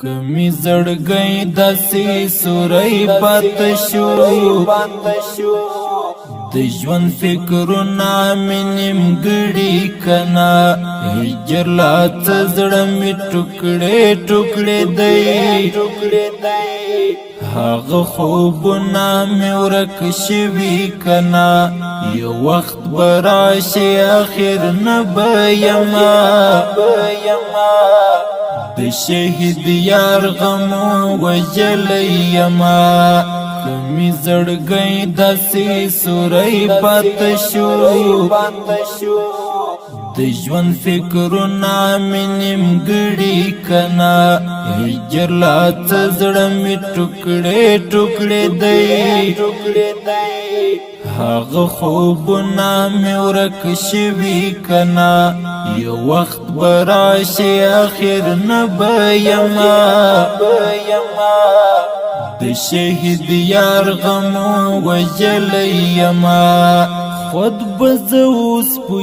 کمی زړګی داسې سوری پاته شو د ژوند فکرونه مې نیمګړي کنا هجر لا څه زړه مې ټوکړې ټوکړې دی هغه خوبونه مې ورک شوي کنا یو وخت به راشي اخر نه به یمه د شهید یار غمو وژلی یما کمی زړګی داسې سوری پاته شو د ژوند فکرونه مې نیمګړي کنا هجر لا څه زړه مې ټوکړې ټوکړې دی هغه خوبونه مې ورک شوي کنا یو وخت به راشي اخر نه به یمه د شهید یار غمو وژلی یما خود به زه اوس په